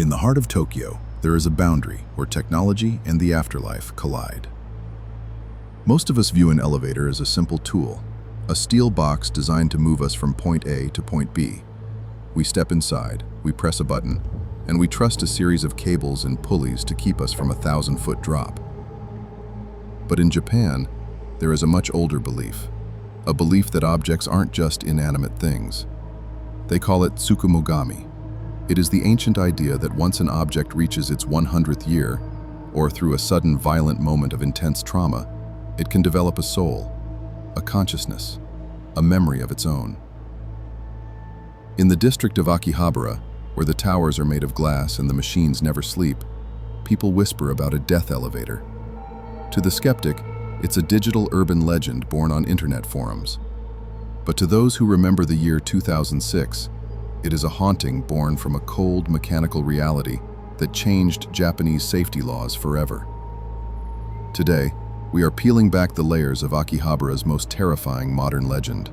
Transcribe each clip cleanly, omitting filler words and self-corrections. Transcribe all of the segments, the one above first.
In the heart of Tokyo, there is a boundary where technology and the afterlife collide. Most of us view an elevator as a simple tool, a steel box designed to move us from point A to point B. We step inside, we press a button, and we trust a series of cables and pulleys to keep us from a 1,000-foot drop. But in Japan, there is a much older belief, a belief that objects aren't just inanimate things. They call it tsukumogami. It is the ancient idea that once an object reaches its 100th year, or through a sudden violent moment of intense trauma, it can develop a soul, a consciousness, a memory of its own. In the district of Akihabara, where the towers are made of glass and the machines never sleep, people whisper about a death elevator. To the skeptic, it's a digital urban legend born on internet forums. But to those who remember the year 2006, it is a haunting born from a cold mechanical reality that changed Japanese safety laws forever. Today, we are peeling back the layers of Akihabara's most terrifying modern legend.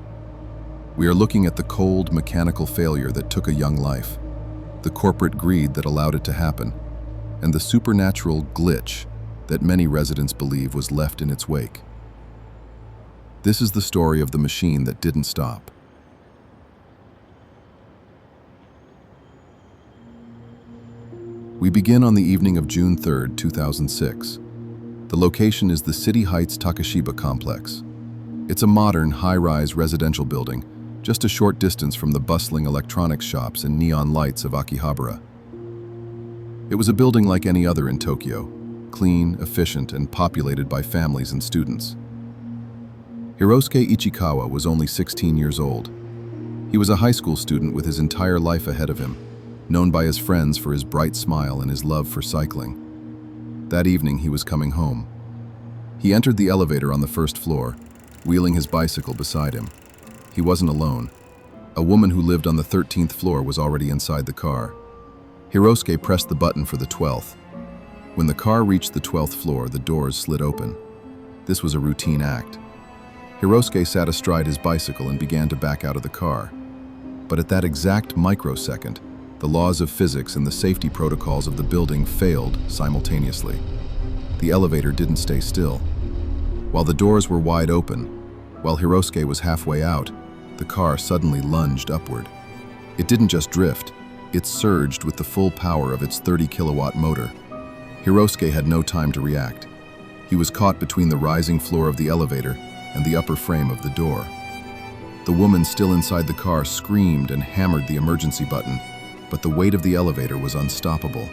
We are looking at the cold mechanical failure that took a young life, the corporate greed that allowed it to happen, and the supernatural glitch that many residents believe was left in its wake. This is the story of the machine that didn't stop. We begin on the evening of June 3, 2006. The location is the City Heights Takashiba complex. It's a modern, high-rise residential building, just a short distance from the bustling electronics shops and neon lights of Akihabara. It was a building like any other in Tokyo, clean, efficient, and populated by families and students. Hirosuke Ichikawa was only 16 years old. He was a high school student with his entire life ahead of him, known by his friends for his bright smile and his love for cycling. That evening, he was coming home. He entered the elevator on the first floor, wheeling his bicycle beside him. He wasn't alone. A woman who lived on the 13th floor was already inside the car. Hirosuke pressed the button for the 12th. When the car reached the 12th floor, the doors slid open. This was a routine act. Hirosuke sat astride his bicycle and began to back out of the car. But at that exact microsecond, the laws of physics and the safety protocols of the building failed simultaneously. The elevator didn't stay still. While the doors were wide open, while Hirosuke was halfway out, the car suddenly lunged upward. It didn't just drift, it surged with the full power of its 30-kilowatt motor. Hirosuke had no time to react. He was caught between the rising floor of the elevator and the upper frame of the door. The woman still inside the car screamed and hammered the emergency button, but the weight of the elevator was unstoppable.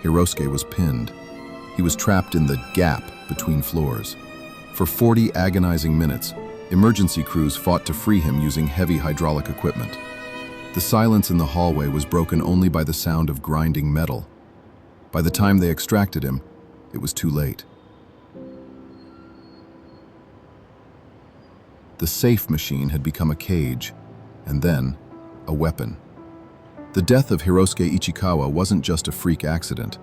Hirosuke was pinned. He was trapped in the gap between floors. For 40 agonizing minutes, emergency crews fought to free him using heavy hydraulic equipment. The silence in the hallway was broken only by the sound of grinding metal. By the time they extracted him, it was too late. The safe machine had become a cage, and then a weapon. The death of Hirosuke Ichikawa wasn't just a freak accident.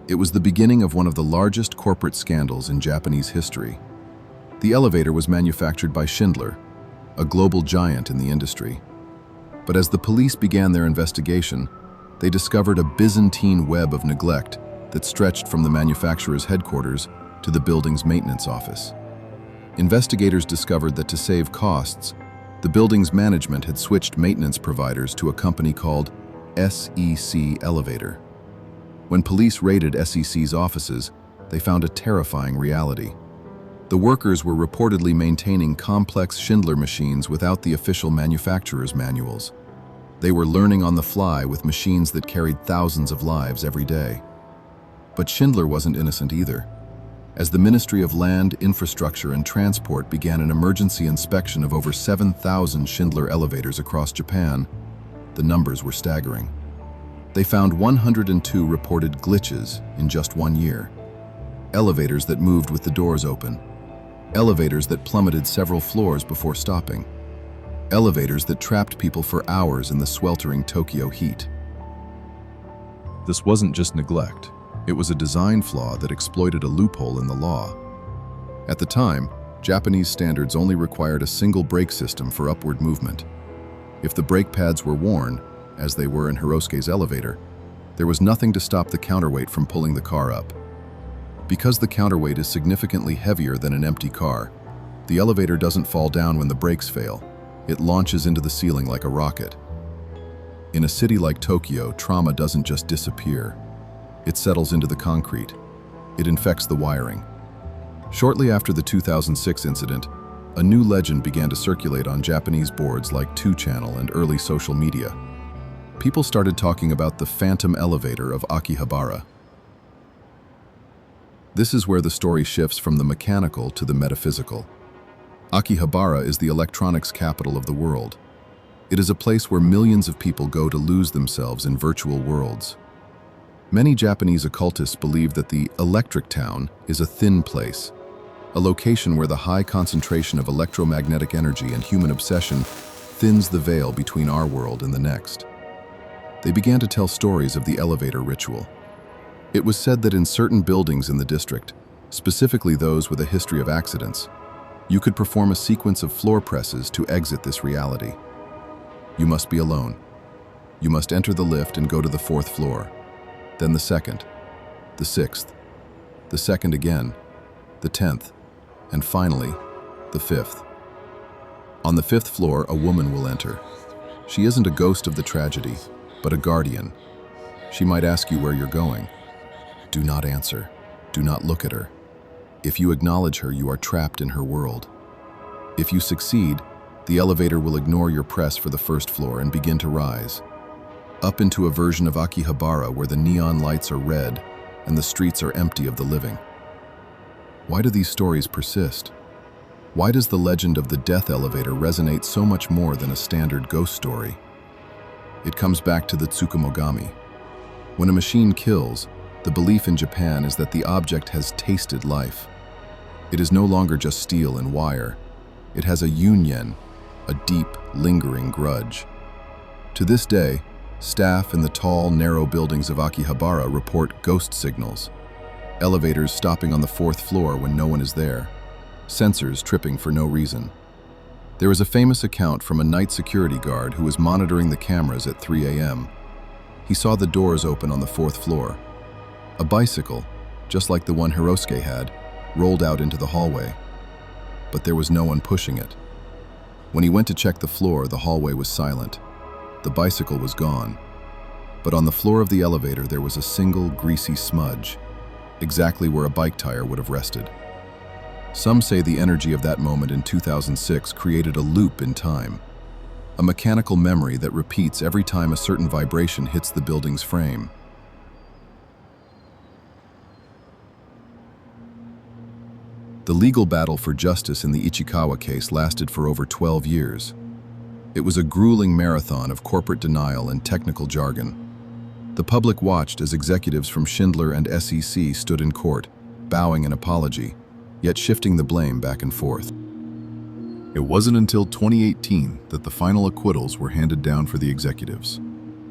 It was the beginning of one of the largest corporate scandals in Japanese history. The elevator was manufactured by Schindler, a global giant in the industry. But as the police began their investigation, they discovered a Byzantine web of neglect that stretched from the manufacturer's headquarters to the building's maintenance office. Investigators discovered that to save costs, the building's management had switched maintenance providers to a company called SEC Elevator. When police raided SEC's offices, they found a terrifying reality. The workers were reportedly maintaining complex Schindler machines without the official manufacturer's manuals. They were learning on the fly with machines that carried thousands of lives every day. But Schindler wasn't innocent either. As the Ministry of Land, Infrastructure, and Transport began an emergency inspection of over 7,000 Schindler elevators across Japan, the numbers were staggering. They found 102 reported glitches in just 1 year. Elevators that moved with the doors open. Elevators that plummeted several floors before stopping. Elevators that trapped people for hours in the sweltering Tokyo heat. This wasn't just neglect. It was a design flaw that exploited a loophole in the law. At the time, Japanese standards only required a single brake system for upward movement. If the brake pads were worn, as they were in Hirosuke's elevator, There was nothing to stop the counterweight from pulling the car up. Because the counterweight is significantly heavier than an empty car, the elevator doesn't fall down when the brakes fail. It launches into the ceiling like a rocket. In a city like Tokyo, trauma doesn't just disappear. It settles into the concrete. It infects the wiring. Shortly after the 2006 incident, a new legend began to circulate on Japanese boards like 2Channel and early social media. People started talking about the phantom elevator of Akihabara. This is where the story shifts from the mechanical to the metaphysical. Akihabara is the electronics capital of the world. It is a place where millions of people go to lose themselves in virtual worlds. Many Japanese occultists believe that the electric town is a thin place, a location where the high concentration of electromagnetic energy and human obsession thins the veil between our world and the next. They began to tell stories of the elevator ritual. It was said that in certain buildings in the district, specifically those with a history of accidents, you could perform a sequence of floor presses to exit this reality. You must be alone. You must enter the lift and go to the 4th floor, then the 2nd, the 6th, the 2nd again, the 10th, and finally, the 5th. On the 5th floor, a woman will enter. She isn't a ghost of the tragedy, but a guardian. She might ask you where you're going. Do not answer. Do not look at her. If you acknowledge her, you are trapped in her world. If you succeed, the elevator will ignore your press for the 1st floor and begin to rise, up into a version of Akihabara where the neon lights are red and the streets are empty of the living. Why do these stories persist? Why does the legend of the death elevator resonate so much more than a standard ghost story? It comes back to the Tsukumogami. When a machine kills, the belief in Japan is that the object has tasted life. It is no longer just steel and wire. It has a yunyen, a deep, lingering grudge. To this day, staff in the tall, narrow buildings of Akihabara report ghost signals. Elevators stopping on the 4th floor when no one is there. Sensors tripping for no reason. There is a famous account from a night security guard who was monitoring the cameras at 3 a.m. He saw the doors open on the 4th floor. A bicycle, just like the one Hirosuke had, rolled out into the hallway. But there was no one pushing it. When he went to check the floor, the hallway was silent. The bicycle was gone. But on the floor of the elevator, there was a single greasy smudge, exactly where a bike tire would have rested. Some say the energy of that moment in 2006 created a loop in time, a mechanical memory that repeats every time a certain vibration hits the building's frame. The legal battle for justice in the Ichikawa case lasted for over 12 years. It was a grueling marathon of corporate denial and technical jargon. The public watched as executives from Schindler and SEC stood in court, bowing an apology, yet shifting the blame back and forth. It wasn't until 2018 that the final acquittals were handed down for the executives.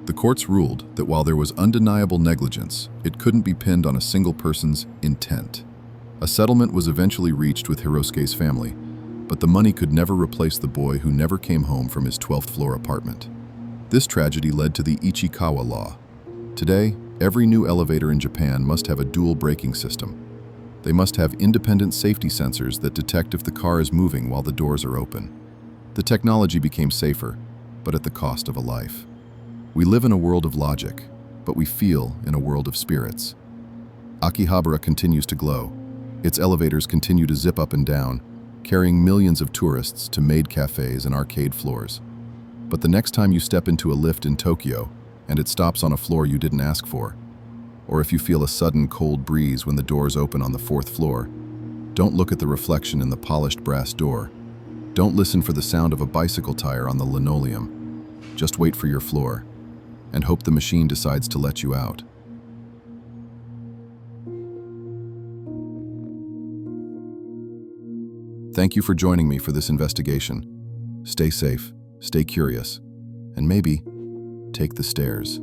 The courts ruled that while there was undeniable negligence, it couldn't be pinned on a single person's intent. A settlement was eventually reached with Hirosuke's family, but the money could never replace the boy who never came home from his 12th floor apartment. This tragedy led to the Ichikawa law. Today, every new elevator in Japan must have a dual braking system. They must have independent safety sensors that detect if the car is moving while the doors are open. The technology became safer, but at the cost of a life. We live in a world of logic, but we feel in a world of spirits. Akihabara continues to glow. Its elevators continue to zip up and down, carrying millions of tourists to maid cafes and arcade floors. But the next time you step into a lift in Tokyo, and it stops on a floor you didn't ask for, or if you feel a sudden cold breeze when the doors open on the 4th floor, don't look at the reflection in the polished brass door. Don't listen for the sound of a bicycle tire on the linoleum. Just wait for your floor, and hope the machine decides to let you out. Thank you for joining me for this investigation. Stay safe, stay curious, and maybe take the stairs.